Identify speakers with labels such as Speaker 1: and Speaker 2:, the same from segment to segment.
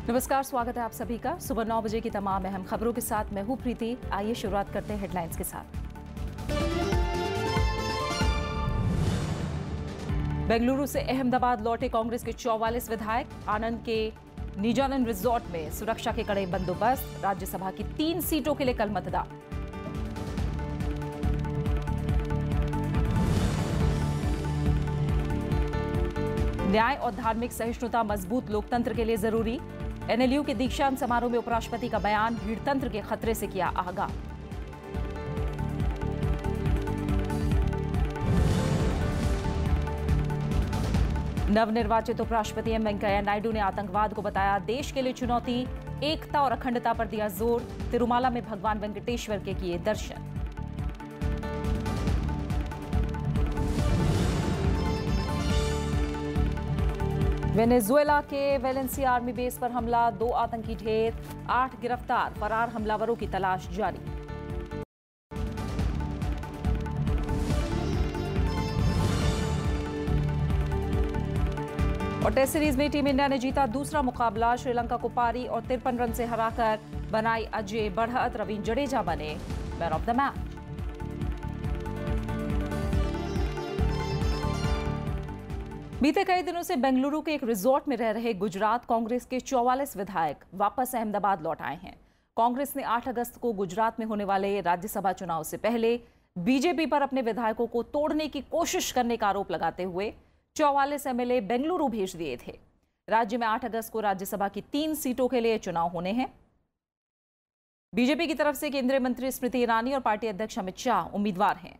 Speaker 1: नमस्कार, स्वागत है आप सभी का सुबह 9 बजे की तमाम अहम खबरों के साथ। मैं हूं प्रीति। आइए शुरुआत करते हैं हेडलाइंस के साथ। बेंगलुरु से अहमदाबाद लौटे कांग्रेस के 44 विधायक। आनंद के निजानंद रिजॉर्ट में सुरक्षा के कड़े बंदोबस्त। राज्यसभा की 3 सीटों के लिए कल मतदान। न्याय और धार्मिक सहिष्णुता मजबूत लोकतंत्र के लिए जरूरी। एनएलयू के दीक्षांत समारोह में उपराष्ट्रपति का बयान। भीड़तंत्र के खतरे से किया आगाह। नवनिर्वाचित उपराष्ट्रपति एम वेंकैया नायडू ने आतंकवाद को बताया देश के लिए चुनौती। एकता और अखंडता पर दिया जोर। तिरुमाला में भगवान वेंकटेश्वर के किए दर्शन। वेनेजुएला के वेलेंसिया आर्मी बेस पर हमला। 2 आतंकी ढेर, 8 गिरफ्तार। फरार हमलावरों की तलाश जारी। और टेस्ट सीरीज में टीम इंडिया ने जीता दूसरा मुकाबला। श्रीलंका को पारी और 53 रन से हराकर बनाई अजय बढ़त। रवींद्र जडेजा बने मैन ऑफ द मैच। बीते कई दिनों से बेंगलुरु के एक रिजॉर्ट में रह रहे गुजरात कांग्रेस के 44 विधायक वापस अहमदाबाद लौट आए हैं। कांग्रेस ने 8 अगस्त को गुजरात में होने वाले राज्यसभा चुनाव से पहले बीजेपी पर अपने विधायकों को तोड़ने की कोशिश करने का आरोप लगाते हुए 44 एमएलए बेंगलुरु भेज दिए थे। राज्य में 8 अगस्त को राज्यसभा की 3 सीटों के लिए चुनाव होने हैं। बीजेपी की तरफ से केंद्रीय मंत्री स्मृति ईरानी और पार्टी अध्यक्ष अमित शाह उम्मीदवार हैं।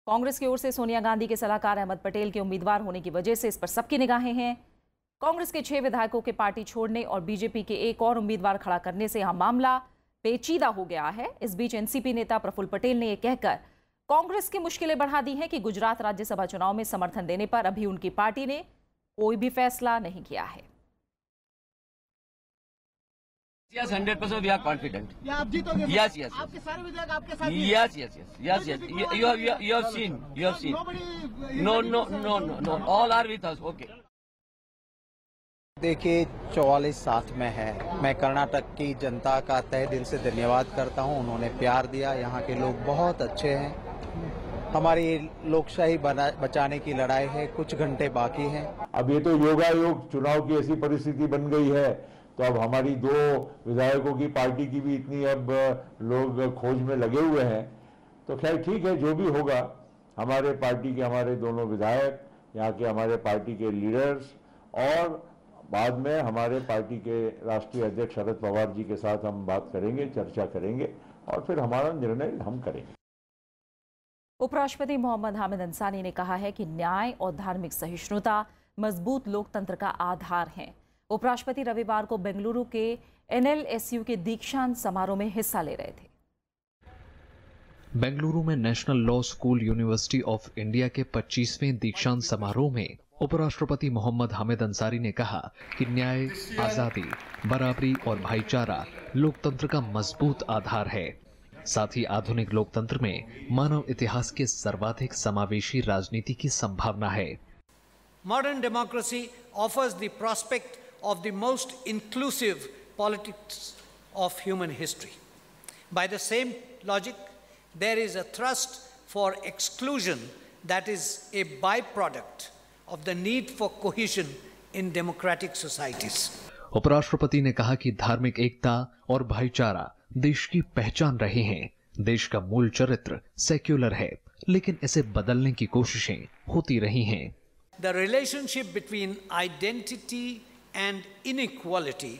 Speaker 1: कांग्रेस की ओर से सोनिया गांधी के सलाहकार अहमद पटेल के उम्मीदवार होने की वजह से इस पर सबकी निगाहें हैं। कांग्रेस के 6 विधायकों के पार्टी छोड़ने और बीजेपी के एक और उम्मीदवार खड़ा करने से यहां मामला पेचीदा हो गया है। इस बीच एनसीपी नेता प्रफुल्ल पटेल ने यह कहकर कांग्रेस की मुश्किलें बढ़ा दी हैं कि गुजरात राज्यसभा चुनाव में समर्थन देने पर अभी उनकी पार्टी ने कोई भी फैसला नहीं किया है।
Speaker 2: Yes, 100% we are confident.
Speaker 3: आप जीतोगे?
Speaker 2: Yes, yes.
Speaker 3: आपके सारे विधायक आपके साथ ही हैं?
Speaker 2: Yes, yes, yes, yes, yes. You have seen, you have seen. No. All are with us. Okay.
Speaker 4: देखिए 44 साथ में है। मैं कर्नाटक की जनता का तहे दिल से धन्यवाद करता हूं। उन्होंने प्यार दिया। यहाँ के लोग बहुत अच्छे हैं। हमारी लोकशाही बचाने की लड़ाई है। कुछ घंटे बाकी हैं।
Speaker 5: अब ये तो योगायोग चुनाव की ऐसी परिस्थिति बन गई है, तो अब हमारी 2 विधायकों की पार्टी की भी इतनी अब लोग खोज में लगे हुए हैं। तो खैर ठीक है, जो भी होगा। हमारे पार्टी के हमारे दोनों विधायक, यहाँ के हमारे पार्टी के लीडर्स और बाद में हमारे पार्टी के राष्ट्रीय अध्यक्ष शरद पवार जी के साथ हम बात करेंगे, चर्चा करेंगे और फिर हमारा निर्णय हम करेंगे।
Speaker 1: उपराष्ट्रपति मोहम्मद हामिद अंसारी ने कहा है कि न्याय और धार्मिक सहिष्णुता मजबूत लोकतंत्र का आधार है। उपराष्ट्रपति रविवार को बेंगलुरु के एनएलएसयू के दीक्षांत समारोह में हिस्सा ले रहे थे।
Speaker 6: बेंगलुरु में national law school university of India के 25वें दीक्षांत समारोह में उपराष्ट्रपति मोहम्मद हामिद अंसारी ने कहा कि न्याय, आजादी, बराबरी और भाईचारा लोकतंत्र का मजबूत आधार है। साथ ही आधुनिक लोकतंत्र में मानव इतिहास के सर्वाधिक समावेशी राजनीति की संभावना है।
Speaker 7: Modern democracy offers the prospect of the most inclusive politics of human history. By the same logic, there is a thrust for exclusion that is a byproduct of the need for cohesion in democratic societies.
Speaker 6: उपराष्ट्रपति ने कहा कि धार्मिक एकता और भाईचारा देश की पहचान रहे हैं। देश का मूल चरित्र सेक्युलर है, लेकिन इसे बदलने की कोशिशें होती रही हैं।
Speaker 7: The relationship between identity and inequality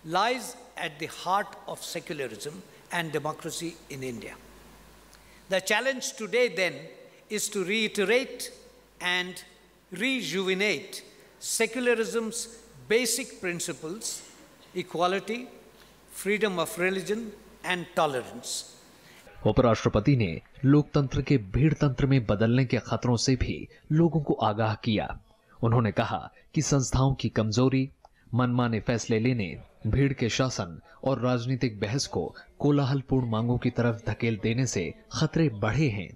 Speaker 7: lies at the heart of secularism and democracy in India. The challenge today then is to reiterate and rejuvenate secularism's basic principles: equality, freedom of religion and tolerance.
Speaker 6: उपराष्ट्रपति ने लोकतंत्र के भीड़तंत्र में बदलने के खतरों से भी लोगों को आगाह किया। उन्होंने कहा कि संस्थाओं की कमजोरी, मनमाने फैसले लेने, भीड़ के शासन और राजनीतिक बहस को कोलाहलपूर्ण मांगों की तरफ धकेल देने से खतरे बढ़े हैं।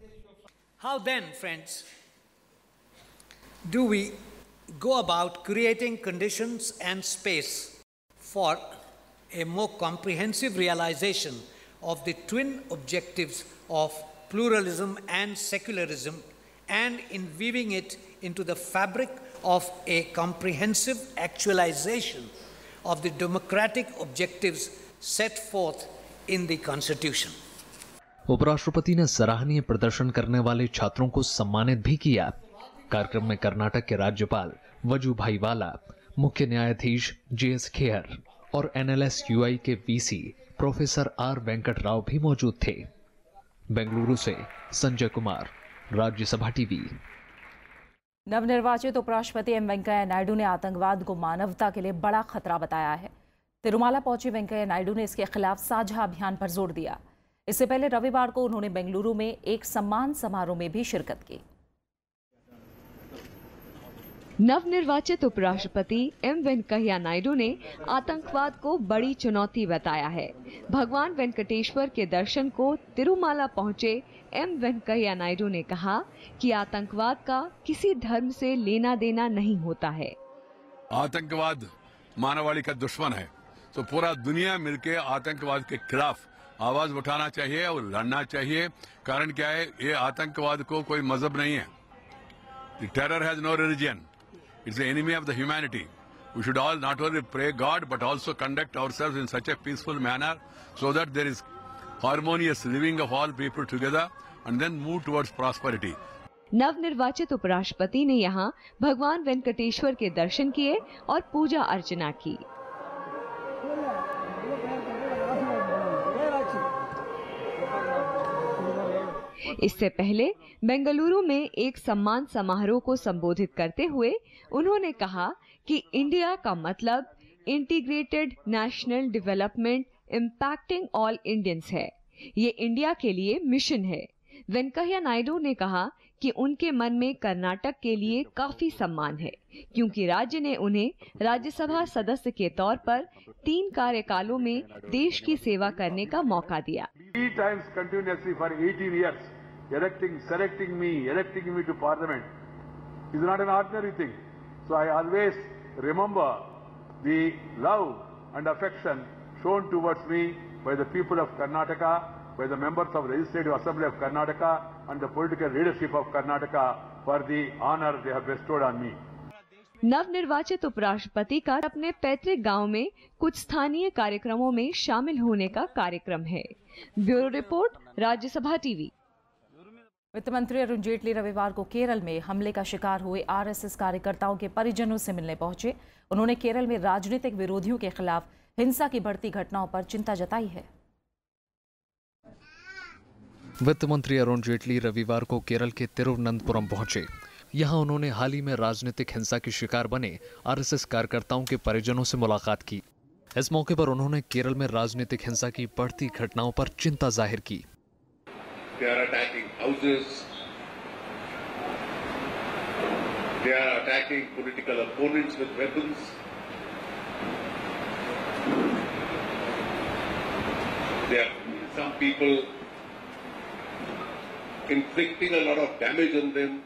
Speaker 7: How then, friends, do we go about creating conditions and space for a more comprehensive realization of the twin objectives of pluralism and secularism, and in weaving it into the fabric of a comprehensive actualization of the democratic objectives set forth in the Constitution.
Speaker 6: उपराष्ट्रपति ने सराहनीय प्रदर्शन करने वाले छात्रों को सम्मानित भी किया। कार्यक्रम में कर्नाटक के राज्यपाल वजुभाई वाला, मुख्य न्यायाधीश JS खेयर और NLS UI के VC professor R Venkat Rao भी मौजूद थे। बेंगलुरु से संजय कुमार, राज्यसभा टीवी।
Speaker 1: नवनिर्वाचित उपराष्ट्रपति एम वेंकैया नायडू ने आतंकवाद को मानवता के लिए बड़ा खतरा बताया है। तिरुमाला पहुंचे वेंकैया नायडू ने इसके खिलाफ साझा अभियान पर जोर दिया। इससे पहले रविवार को उन्होंने बेंगलुरु में एक सम्मान समारोह में भी शिरकत की।
Speaker 3: नवनिर्वाचित उपराष्ट्रपति एम वेंकैया नायडू ने आतंकवाद को बड़ी चुनौती बताया है। भगवान वेंकटेश्वर के दर्शन को तिरुमाला पहुंचे एम वेंकैया नायडू ने कहा कि आतंकवाद का किसी धर्म से लेना देना नहीं होता है।
Speaker 8: आतंकवाद मानवाళी का दुश्मन है, तो पूरा दुनिया मिलकर आतंकवाद के खिलाफ आवाज उठाना चाहिए और लड़ना चाहिए। कारण क्या है, ये आतंकवाद को कोई मजहब नहीं है। The terror has no religion. It's the enemy of the humanity. We should all not only pray God but also conduct ourselves in such a peaceful manner so that there is harmonious living of all people together and then move towards prosperity.
Speaker 3: नवनिर्वाचित उपराष्ट्रपति ने यहां भगवान वेंकटेश्वर के दर्शन किए और पूजा अर्चना की। इससे पहले बेंगलुरु में एक सम्मान समारोह को संबोधित करते हुए उन्होंने कहा कि इंडिया का मतलब integrated national development impacting all Indians है। ये इंडिया के लिए मिशन है। वेंकैया नायडू ने कहा कि उनके मन में कर्नाटक के लिए काफी सम्मान है, क्योंकि राज्य ने उन्हें राज्यसभा सदस्य के तौर पर 3 कार्यकालों में देश की सेवा करने का मौका दिया।
Speaker 8: 3 times continuously for 18 years, selecting me to parliament is not an ordinary thing. So I always remember the love and affection shown towards me by the people of Karnataka, by the members of the Legislative Assembly of Karnataka and the political leadership of Karnataka for the honor they have bestowed on me.
Speaker 3: नवनिर्वाचित उपराष्ट्रपति का अपने पैतृक गांव में कुछ स्थानीय कार्यक्रमों में शामिल होने का कार्यक्रम है। Bureau report, Rajya Sabha TV.
Speaker 1: वित्त मंत्री अरुण जेटली रविवार को केरल में हमले का शिकार हुए RSS कार्यकर्ताओं के परिजनों से मिलने पहुंचे। उन्होंने केरल में राजनीतिक विरोधियों के खिलाफ हिंसा की बढ़ती घटनाओं पर चिंता जताई है।
Speaker 6: वित्त मंत्री अरुण जेटली रविवार को केरल के तिरुवनंतपुरम पहुंचे। यहां उन्होंने हाल ही में राजनीतिक हिंसा के शिकार बने RSS कार्यकर्ताओं के परिजनों से मुलाकात की। इस मौके पर उन्होंने केरल में राजनीतिक हिंसा की बढ़ती घटनाओं पर चिंता जाहिर की।
Speaker 8: They are attacking houses. They are attacking political opponents with weapons. There are some people inflicting a lot of damage on them.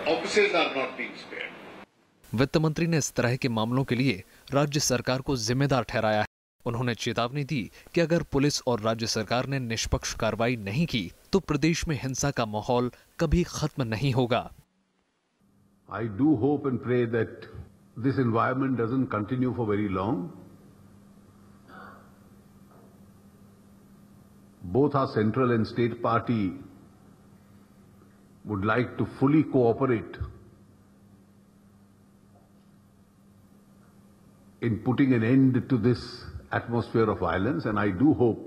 Speaker 8: Officers are not being spared.
Speaker 6: वित्त मंत्री ने इस तरह के मामलों के लिए राज्य सरकार को जिम्मेदार ठहराया है। उन्होंने चेतावनी दी कि अगर पुलिस और राज्य सरकार ने निष्पक्ष कार्रवाई नहीं की तो प्रदेश में हिंसा का माहौल कभी खत्म नहीं होगा।
Speaker 8: I do hope and pray that this environment doesn't continue for very long. Both our central and state party would like to fully cooperate in putting an end to this atmosphere of violence, and I do hope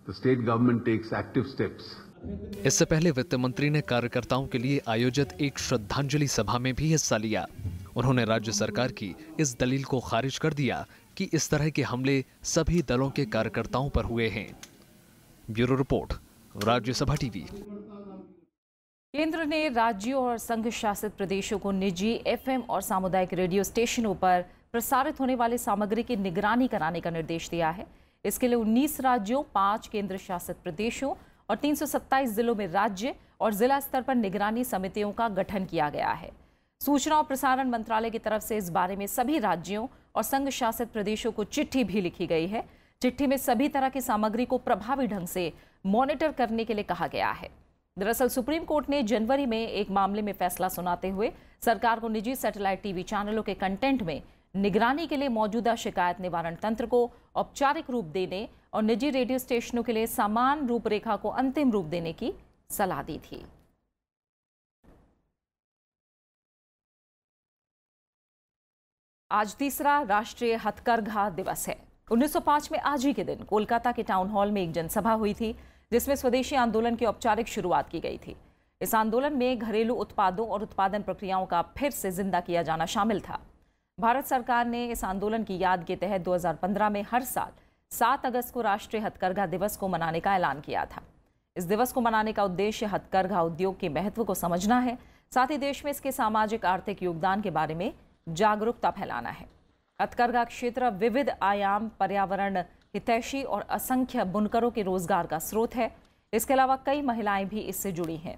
Speaker 8: the state government takes active steps.
Speaker 6: इससे पहले वित्त मंत्री ने कार्यकर्ताओं के लिए आयोजित एक श्रद्धांजलि सभा में भी हिस्सा लिया। उन्होंने राज्य सरकार की इस दलील को खारिज कर दिया कि इस तरह के हमले सभी दलों के कार्यकर्ताओं पर हुए हैं। Bureau report, Rajya Sabha TV.
Speaker 1: केंद्र ने राज्यों और संघ शासित प्रदेशों को निजी FM और सामुदायिक रेडियो स्टेशनों पर प्रसारित होने वाली सामग्री की निगरानी कराने का निर्देश दिया है। इसके लिए 19 राज्यों, 5 केंद्र शासित प्रदेशों और 327 जिलों में राज्य और जिला स्तर पर निगरानी समितियों का गठन किया गया है। सूचना और प्रसारण मंत्रालय की तरफ से इस बारे में सभी राज्यों और संघ शासित प्रदेशों को चिट्ठी भी लिखी गई है। चिट्ठी में सभी तरह की सामग्री को प्रभावी ढंग से मॉनिटर करने के लिए कहा गया है। दरअसल सुप्रीम कोर्ट ने जनवरी में एक मामले में फैसला सुनाते हुए सरकार को निजी सैटेलाइट टीवी चैनलों के कंटेंट में निगरानी के लिए मौजूदा शिकायत निवारण तंत्र को औपचारिक रूप देने और निजी रेडियो स्टेशनों के लिए समान रूपरेखा को अंतिम रूप देने की सलाह दी थी। आज तीसरा राष्ट्रीय हथकरघा दिवस है। 1905 में आज ही के दिन कोलकाता के टाउन हॉल में एक जनसभा हुई थी जिसमें स्वदेशी आंदोलन की औपचारिक शुरुआत की गई थी। इस आंदोलन में घरेलू उत्पादों और उत्पादन प्रक्रियाओं का फिर से जिंदा किया जाना शामिल था। भारत सरकार ने इस आंदोलन की याद के तहत 2015 में हर साल 7 अगस्त को राष्ट्रीय हथकरघा दिवस को मनाने का ऐलान किया था। इस दिवस को मनाने का उद्देश्य हथकरघा उद्योग के महत्व को समझना है, साथ ही देश में इसके सामाजिक आर्थिक योगदान के बारे में जागरूकता फैलाना है। हथकरघा क्षेत्र विविध आयाम, पर्यावरण हितैषी और असंख्य बुनकरों के रोजगार का स्रोत है। इसके अलावा कई महिलाएं भी इससे जुड़ी हैं।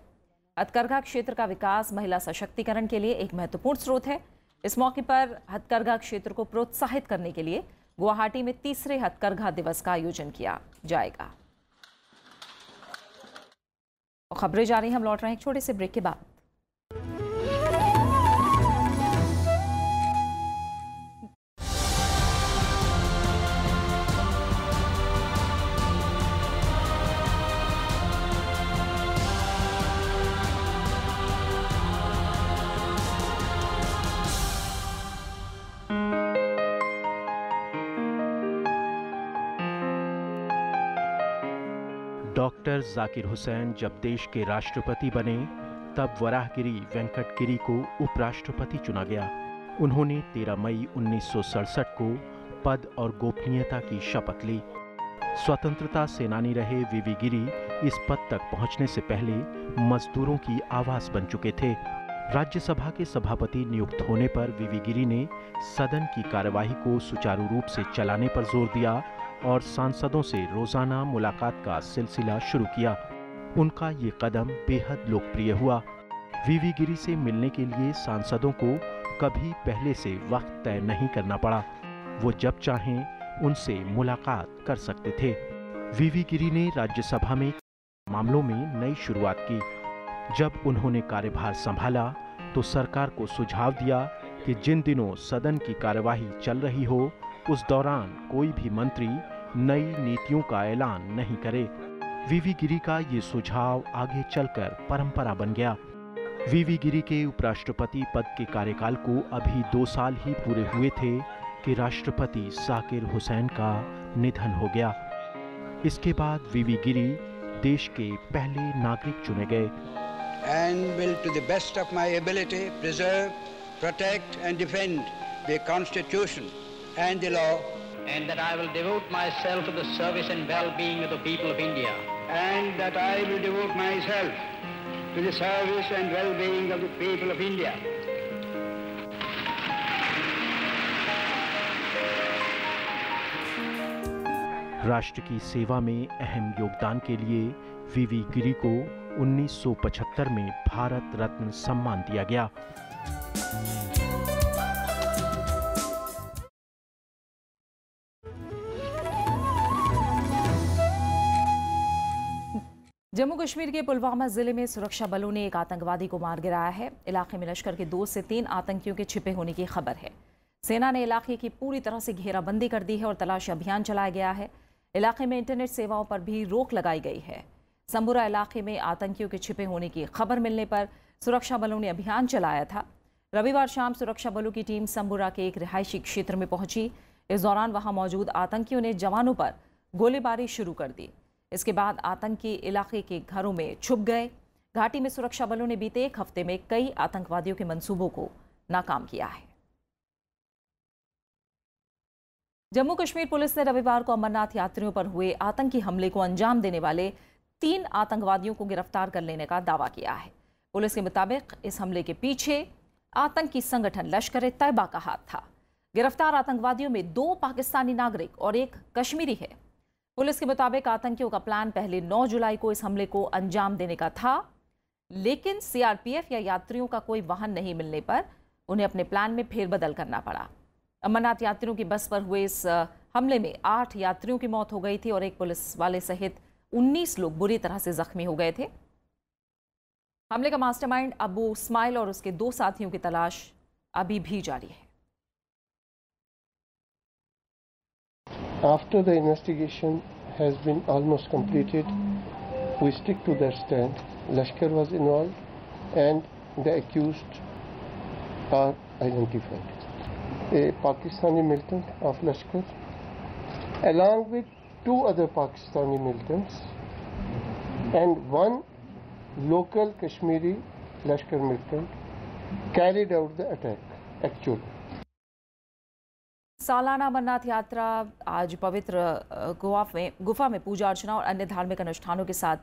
Speaker 1: हथकरघा क्षेत्र का विकास महिला सशक्तिकरण के लिए एक महत्वपूर्ण स्रोत है। इस मौके पर हथकरघा क्षेत्र को प्रोत्साहित करने के लिए गुवाहाटी में तीसरे हथकरघा दिवस का आयोजन किया जाएगा। खबरें जारी हैं, हम लौट रहे हैं एक छोटे से ब्रेक के बाद।
Speaker 9: डॉक्टर जाकिर हुसैन जब देश के राष्ट्रपति बने तब वराहगिरी वेंकटगिरी को उपराष्ट्रपति चुना गया। उन्होंने 13 मई 1967 को पद और गोपनीयता की शपथ ली। स्वतंत्रता सेनानी रहे वीवी गिरी इस पद तक पहुंचने से पहले मजदूरों की आवाज बन चुके थे। राज्यसभा के सभापति नियुक्त होने पर वीवी गिरी ने सदन की कार्यवाही को सुचारू रूप से चलाने पर जोर दिया और सांसदों से रोजाना मुलाकात का सिलसिला शुरू किया। उनका ये कदम बेहद लोकप्रिय हुआ। वीवी गिरी से मिलने के लिए सांसदों को कभी पहले से वक्त तय नहीं करना पड़ा। वो जब चाहें उनसे मुलाकात कर सकते थे। वीवी गिरी ने राज्यसभा में मामलों में नई शुरुआत की। जब उन्होंने कार्यभार संभाला तो सरकार को सुझाव दिया कि जिन दिनों सदन की कार्यवाही चल रही हो उस दौरान कोई भी मंत्री नई नीतियों का ऐलान नहीं करे। वीवी गिरी का ये सुझाव आगे चलकर परंपरा बन गया। वीवी गिरी के उपराष्ट्रपति पद के कार्यकाल को अभी 2 साल ही पूरे हुए थे कि राष्ट्रपति जाकिर हुसैन का निधन हो गया। इसके बाद वीवी गिरी देश के पहले नागरिक चुने गए।
Speaker 10: And will to the best of my ability preserve, protect and defend the Constitution and the law.
Speaker 11: And that I will devote myself to the service and well-being of the people of India.
Speaker 10: And that I will devote myself to the service and well-being of the people of India.
Speaker 9: राष्ट्र की सेवा में अहम योगदान के लिए वीवी गिरी को 1975 में भारत रत्न सम्मान दिया गया।
Speaker 1: जम्मू कश्मीर के पुलवामा जिले में सुरक्षा बलों ने एक आतंकवादी को मार गिराया है। इलाके में लश्कर के 2 से 3 आतंकियों के छिपे होने की खबर है। सेना ने इलाके की पूरी तरह से घेराबंदी कर दी है और तलाशी अभियान चलाया गया है। इलाके में इंटरनेट सेवाओं पर भी रोक लगाई गई है। संबुरा इलाके में आतंकियों के छिपे होने की खबर मिलने पर सुरक्षा बलों ने अभियान चलाया था। रविवार शाम सुरक्षा बलों की टीम संबुरा के एक रिहायशी क्षेत्र में पहुंची। इस दौरान वहां मौजूद आतंकियों ने जवानों पर गोलीबारी शुरू कर दी। इसके बाद आतंकी इलाके के घरों में छुप गए। घाटी में सुरक्षा बलों ने बीते 1 हफ्ते में कई आतंकवादियों के मंसूबों को नाकाम किया है। जम्मू कश्मीर पुलिस ने रविवार को अमरनाथ यात्रियों पर हुए आतंकी हमले को अंजाम देने वाले 3 आतंकवादियों को गिरफ्तार कर लेने का दावा किया है। पुलिस के मुताबिक इस हमले के पीछे आतंकी संगठन लश्कर-ए-तैयबा का हाथ था। गिरफ्तार आतंकवादियों में 2 पाकिस्तानी नागरिक और 1 कश्मीरी है। पुलिस के मुताबिक आतंकियों का प्लान पहले 9 जुलाई को इस हमले को अंजाम देने का था, लेकिन सीआरपीएफ या यात्रियों का कोई वाहन नहीं मिलने पर उन्हें अपने प्लान में फेरबदल करना पड़ा। अमरनाथ यात्रियों की बस पर हुए इस हमले में 8 यात्रियों की मौत हो गई थी और एक पुलिस वाले सहित 19 लोग बुरी तरह से जख्मी हो गए थे। हमले का मास्टरमाइंड अबू इस्माइल और उसके 2 साथियों की तलाश अभी भी जारी है।
Speaker 12: After the investigation has been almost completed, we stick to their stand. Lashkar was involved and the accused are identified. A Pakistani militant of Lashkar, along with 2 other Pakistani militants and 1 local Kashmiri Lashkar militant, carried out the attack actually.
Speaker 1: सालाना अमरनाथ यात्रा आज पवित्र गुफा में पूजा अर्चना और अन्य धार्मिक अनुष्ठानों के साथ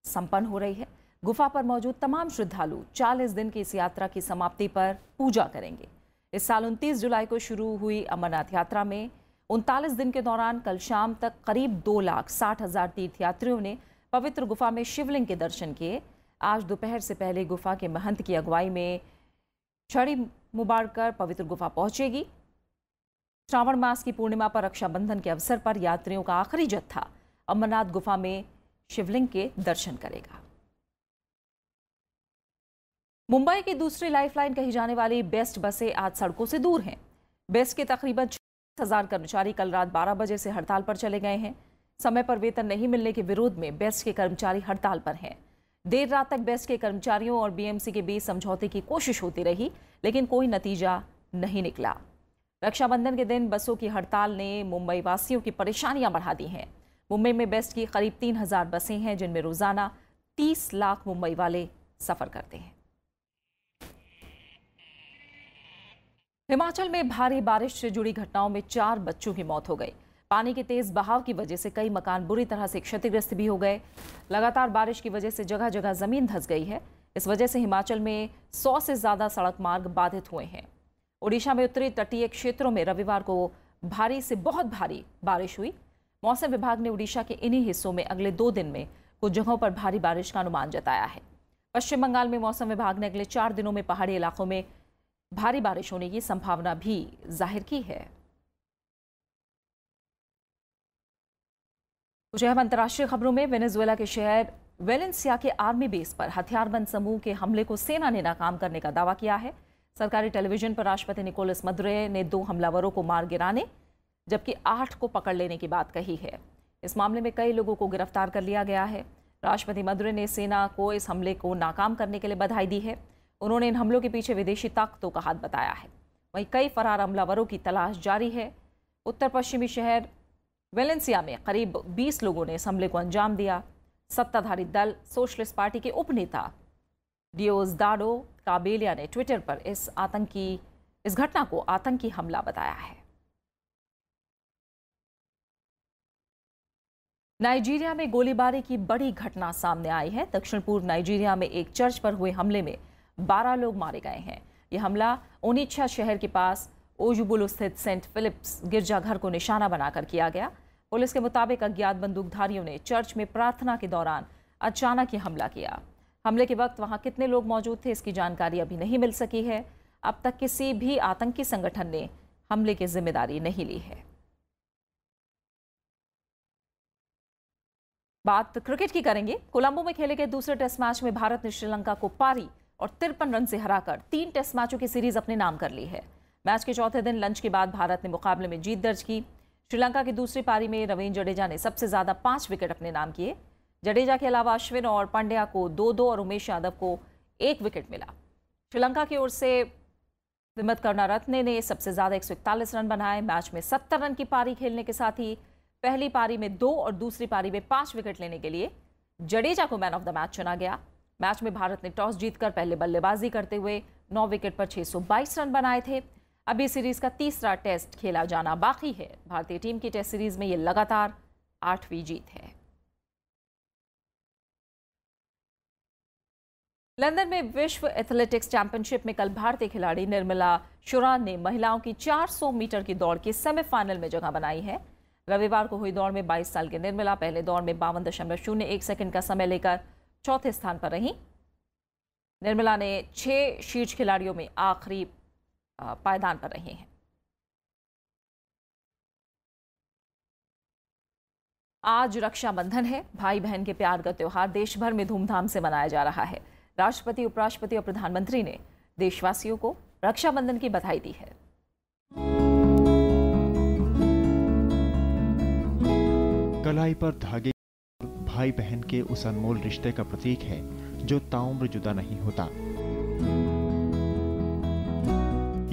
Speaker 1: संपन्न हो रही है। गुफा पर मौजूद तमाम श्रद्धालु 40 दिन की इस यात्रा की समाप्ति पर पूजा करेंगे। इस साल 29 जुलाई को शुरू हुई अमरनाथ यात्रा में 39 दिन के दौरान कल शाम तक करीब 2,60,000 तीर्थयात्रियों ने पवित्र गुफा में शिवलिंग के दर्शन किए। आज दोपहर से पहले गुफा के महंत की अगुवाई में छड़ी मुबारक कर पवित्र गुफा पहुंचेगी। श्रावण मास की पूर्णिमा पर रक्षाबंधन के अवसर पर यात्रियों का आखिरी जत्था अमरनाथ गुफा में शिवलिंग के दर्शन करेगा। मुंबई की दूसरी लाइफलाइन कही जाने वाली बेस्ट बसें आज सड़कों से दूर हैं। बेस्ट के तकरीबन 60,000 कर्मचारी कल रात 12 बजे से हड़ताल पर चले गए हैं। समय पर वेतन नहीं मिलने के विरोध में बेस्ट के कर्मचारी हड़ताल पर हैं। देर रात तक बेस्ट के कर्मचारियों और बीएमसी के बीच समझौते की कोशिश होती रही, लेकिन कोई नतीजा नहीं निकला। रक्षाबंधन के दिन बसों की हड़ताल ने मुंबई वासियों की परेशानियां बढ़ा दी हैं। मुंबई में बेस्ट की करीब 3,000 बसें हैं, जिनमें रोजाना 30 लाख मुंबई वाले सफर करते हैं। हिमाचल में भारी बारिश से जुड़ी घटनाओं में 4 बच्चों की मौत हो गई। पानी के तेज बहाव की वजह से कई मकान बुरी तरह से क्षतिग्रस्त भी हो गए। लगातार बारिश की वजह से जगह जगह जमीन धंस गई है। इस वजह से हिमाचल में 100 से ज्यादा सड़क मार्ग बाधित हुए हैं। ओडिशा में उत्तरी तटीय क्षेत्रों में रविवार को भारी से बहुत भारी बारिश हुई। मौसम विभाग ने ओडिशा के इन्हीं हिस्सों में अगले 2 दिन में कुछ जगहों पर भारी बारिश का अनुमान जताया है। पश्चिम बंगाल में मौसम विभाग ने अगले 4 दिनों में पहाड़ी इलाकों में भारी बारिश होने की संभावना भी जाहिर की है। कुछ अहम अंतर्राष्ट्रीय खबरों में वेनेजुएला के शहर वेलेंसिया के आर्मी बेस पर हथियारबंद समूह के हमले को सेना ने नाकाम करने का दावा किया है। सरकारी टेलीविजन पर राष्ट्रपति निकोलस मदुरो ने 2 हमलावरों को मार गिराने जबकि 8 को पकड़ लेने की बात कही है। इस मामले में कई लोगों को गिरफ्तार कर लिया गया है। राष्ट्रपति मदुरो ने सेना को इस हमले को नाकाम करने के लिए बधाई दी है। उन्होंने इन हमलों के पीछे विदेशी ताकतों का हाथ बताया है। वहीं कई फरार हमलावरों की तलाश जारी है। उत्तर पश्चिमी शहर वेलेंसिया में करीब 20 लोगों ने इस हमले को अंजाम दिया। सत्ताधारी दल सोशलिस्ट पार्टी के उपनेता डियोजदाडो काबेलिया ने ट्विटर पर इस घटना को आतंकी हमला बताया है। नाइजीरिया में गोलीबारी की बड़ी घटना सामने आई है। दक्षिण पूर्व नाइजीरिया में एक चर्च पर हुए हमले में 12 लोग मारे गए हैं। यह हमला ओनिच्छा शहर के पास ओजुबुलु स्थित सेंट फिलिप्स गिरजाघर को निशाना बनाकर किया गया। पुलिस के मुताबिक अज्ञात बंदूकधारियों ने चर्च में प्रार्थना के दौरान अचानक ही हमला किया। हमले के वक्त वहां कितने लोग मौजूद थे, इसकी जानकारी अभी नहीं मिल सकी है। अब तक किसी भी आतंकी संगठन ने हमले की जिम्मेदारी नहीं ली है। बात क्रिकेट की करेंगे। कोलंबो में खेले गए दूसरे टेस्ट मैच में भारत ने श्रीलंका को पारी और 53 रन से हराकर 3 टेस्ट मैचों की सीरीज अपने नाम कर ली है। मैच के चौथे दिन लंच के बाद भारत ने मुकाबले में जीत दर्ज की। श्रीलंका की दूसरी पारी में रवींद्र जडेजा ने सबसे ज्यादा 5 विकेट अपने नाम किए। जडेजा के अलावा अश्विन और पांड्या को 2-2 और उमेश यादव को 1 विकेट मिला। श्रीलंका की ओर से विमत करुणारत्ने ने सबसे ज्यादा 141 रन बनाए। मैच में 70 रन की पारी खेलने के साथ ही पहली पारी में 2 और दूसरी पारी में 5 विकेट लेने के लिए जडेजा को मैन ऑफ द मैच चुना गया। मैच में भारत ने टॉस जीतकर पहले बल्लेबाजी करते हुए 9 विकेट पर 622 रन बनाए थे। अभी सीरीज का तीसरा टेस्ट खेला जाना बाकी है। भारतीय टीम की टेस्ट सीरीज में ये लगातार 8वीं जीत है। लंदन में विश्व एथलेटिक्स चैंपियनशिप में कल भारतीय खिलाड़ी निर्मला शुरान ने महिलाओं की 400 मीटर की दौड़ के सेमीफाइनल में जगह बनाई है। रविवार को हुई दौड़ में 22 साल की निर्मला पहले दौड़ में 52.01 सेकंड का समय लेकर चौथे स्थान पर रहीं। निर्मला ने 6 शीर्ष खिलाड़ियों में आखिरी पायदान पर रही हैं। आज रक्षाबंधन है। भाई बहन के प्यार का त्योहार देश भर में धूमधाम से मनाया जा रहा है। राष्ट्रपति, उपराष्ट्रपति और प्रधानमंत्री ने देशवासियों को रक्षाबंधन की बधाई दी है।
Speaker 9: कलाई पर धागे भाई बहन के उस अनमोल रिश्ते का प्रतीक है जो ताउम्र जुदा नहीं होता।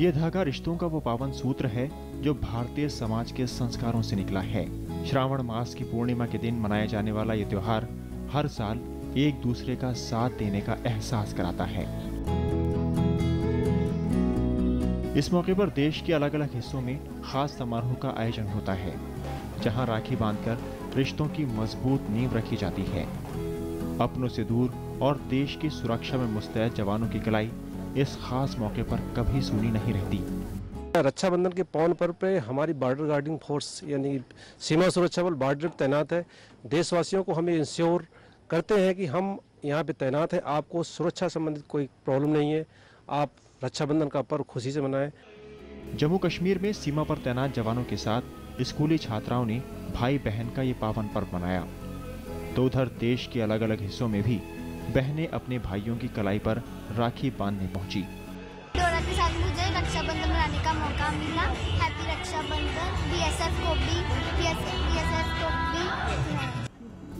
Speaker 9: ये धागा रिश्तों का वो पावन सूत्र है जो भारतीय समाज के संस्कारों से निकला है। श्रावण मास की पूर्णिमा के दिन मनाया जाने वाला ये त्योहार हर साल एक दूसरे का साथ देने का एहसास कराता है। इस मौके पर देश के अलग अलग हिस्सों में खास समारोह का आयोजन होता है, जहां राखी बांधकर रिश्तों की मजबूत नींव रखी जाती है। अपनों से दूर और देश की सुरक्षा में मुस्तैद जवानों की कलाई इस खास मौके पर कभी सूनी नहीं रहती।
Speaker 13: रक्षाबंधन के पावन पर्व पे हमारी बॉर्डर गार्डिंग फोर्स यानी सीमा सुरक्षा बल बॉर्डर तैनात है। देशवासियों को हमें इंश्योर करते हैं कि हम यहाँ पे तैनात हैं, आपको सुरक्षा संबंधित कोई प्रॉब्लम नहीं है, आप रक्षाबंधन का पर्व खुशी से मनाएं।
Speaker 9: जम्मू कश्मीर में सीमा पर तैनात जवानों के साथ स्कूली छात्राओं ने भाई बहन का ये पावन पर्व मनाया। तो उधर देश के अलग अलग हिस्सों में भी बहनें अपने भाइयों की कलाई पर राखी बांधने पहुंची।
Speaker 14: डोरा के साथ मुझे रक्षाबंधन मनाने का मौका मिला। हैप्पी रक्षाबंधन। बीएसएफ को भी।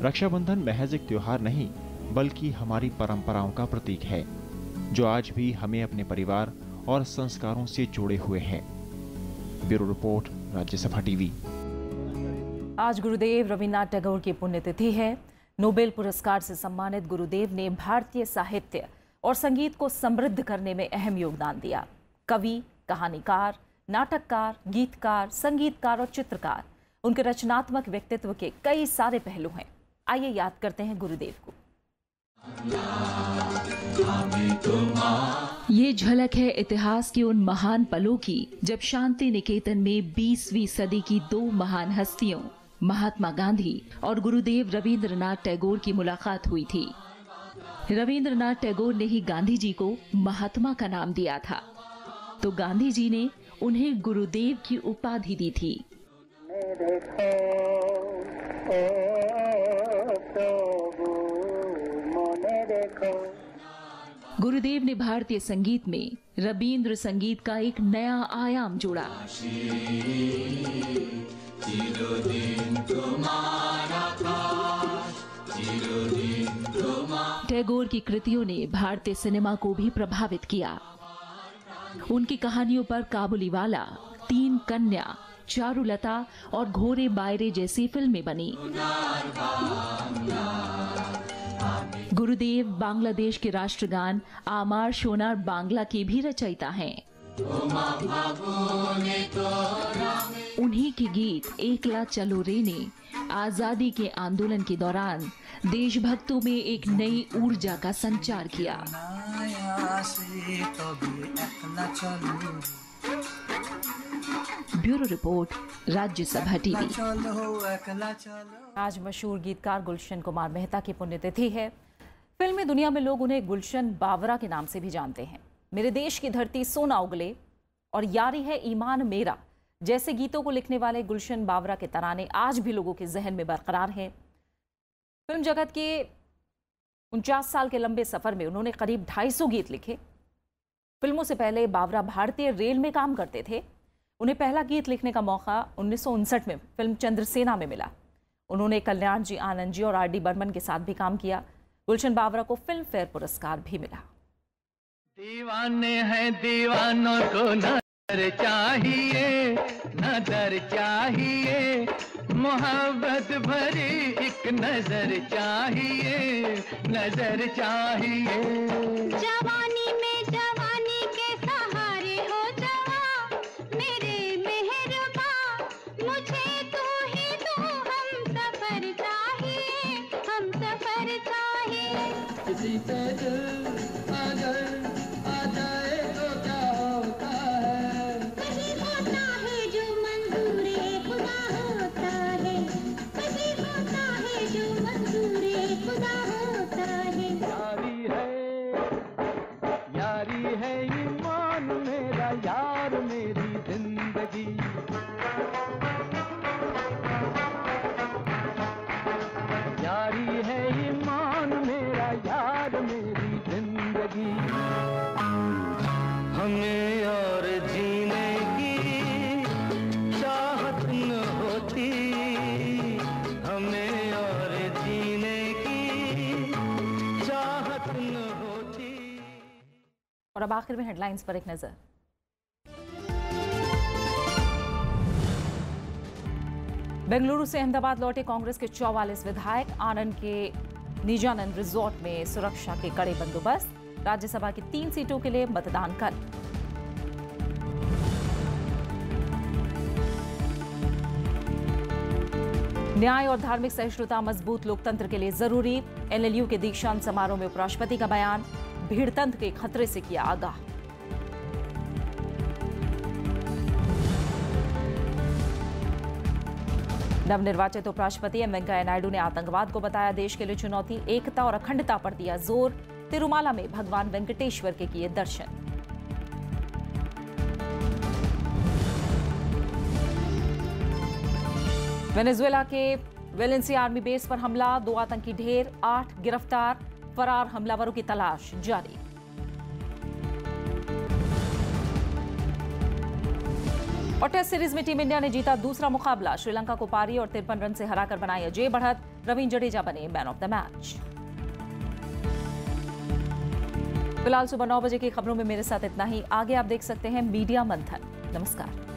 Speaker 9: रक्षाबंधन महज एक त्योहार नहीं बल्कि हमारी परंपराओं का प्रतीक है जो आज भी हमें अपने परिवार और संस्कारों से जोड़े हुए हैं। Bureau report, Rajya Sabha TV.
Speaker 1: आज गुरुदेव रवींद्रनाथ टैगोर की पुण्यतिथि है। नोबेल पुरस्कार से सम्मानित गुरुदेव ने भारतीय साहित्य और संगीत को समृद्ध करने में अहम योगदान दिया। कवि, कहानीकार, नाटककार, गीतकार, संगीतकार और चित्रकार, उनके रचनात्मक व्यक्तित्व के कई सारे पहलू हैं। आइए याद करते हैं गुरुदेव को।
Speaker 15: ये झलक है इतिहास के उन महान पलों की जब शांति निकेतन में 20वीं सदी की 2 महान हस्तियों महात्मा गांधी और गुरुदेव रवींद्रनाथ टैगोर की मुलाकात हुई थी। रवींद्रनाथ टैगोर ने ही गांधी जी को महात्मा का नाम दिया था, तो गांधी जी ने उन्हें गुरुदेव की उपाधि दी थी। गुरुदेव ने भारतीय संगीत में रबींद्र संगीत का एक नया आयाम जोड़ा। टैगोर की कृतियों ने भारतीय सिनेमा को भी प्रभावित किया। उनकी कहानियों पर काबुलीवाला, 3 कन्या, चारुलता और घोड़े बायरे जैसी फिल्में बनी। गुरुदेव बांग्लादेश के राष्ट्रगान आमार सोनार बांग्ला के भी रचयिता हैं। उन्हीं के गीत एकला चलो रे ने आजादी के आंदोलन के दौरान देशभक्तों में एक नई ऊर्जा का संचार किया। Bureau report, Rajya Sabha TV.
Speaker 1: आज मशहूर गीतकार गुलशन कुमार मेहता की पुण्यतिथि है। फिल्मी दुनिया में लोग उन्हें गुलशन बावरा के नाम से भी जानते हैं। मेरे देश की धरती सोना उगले और यारी है ईमान मेरा जैसे गीतों को लिखने वाले गुलशन बावरा के तराने आज भी लोगों के जहन में बरकरार हैं। फिल्म जगत के 49 साल के लंबे सफर में उन्होंने करीब 250 गीत लिखे। फिल्मों से पहले बावरा भारतीय रेल में काम करते थे। उन्हें पहला गीत लिखने का मौका 1959 में फिल्म चंद्रसेना में मिला। उन्होंने कल्याण जी, आनंद जी और आर डी बर्मन के साथ भी काम किया। गुलशन बावरा को फिल्म फेयर पुरस्कार भी मिला।
Speaker 16: दीवाने हैं दीवानों को नजर चाहिए, नजर चाहिए, मोहब्बत भरी एक नजर चाहिए, नजर चाहिए।
Speaker 14: जवानी में जवानी के सहारे हो जवां, मेरे मेहरबा मुझे तू ही तू, हम सफर चाहिए, हम सफर चाहिए।
Speaker 16: किसी पे दिल अगर आ जाए तो क्या होता है,
Speaker 14: वही होता है जो मंजूर खुदा होता है।
Speaker 1: और अब आखिर में हेडलाइंस पर एक नजर। बेंगलुरु से अहमदाबाद लौटे कांग्रेस के 44 विधायक। आनंद के निजानंद रिजॉर्ट में सुरक्षा के कड़े बंदोबस्त। राज्यसभा की 3 सीटों के लिए मतदान कल। न्याय और धार्मिक सहिष्णुता मजबूत लोकतंत्र के लिए जरूरी। एनएलयू के दीक्षांत समारोह में उपराष्ट्रपति का बयान। भीड़तंत्र के खतरे से किया आगाह। नवनिर्वाचित उपराष्ट्रपति एम वेंकैया नायडू ने आतंकवाद को बताया देश के लिए चुनौती। एकता और अखंडता पर दिया जोर। तिरुमाला में भगवान वेंकटेश्वर के किए दर्शन। वेनेजुएला के वेलेंसिया आर्मी बेस पर हमला। 2 आतंकी ढेर, 8 गिरफ्तार। फरार हमलावरों की तलाश जारी। और टेस्ट सीरीज में टीम इंडिया ने जीता दूसरा मुकाबला। श्रीलंका को पारी और 53 रन से हराकर बनाई अजय बढ़त। रवींद्र जडेजा बने मैन ऑफ द मैच। फिलहाल सुबह 9 बजे की खबरों में मेरे साथ इतना ही। आगे आप देख सकते हैं मीडिया मंथन। नमस्कार।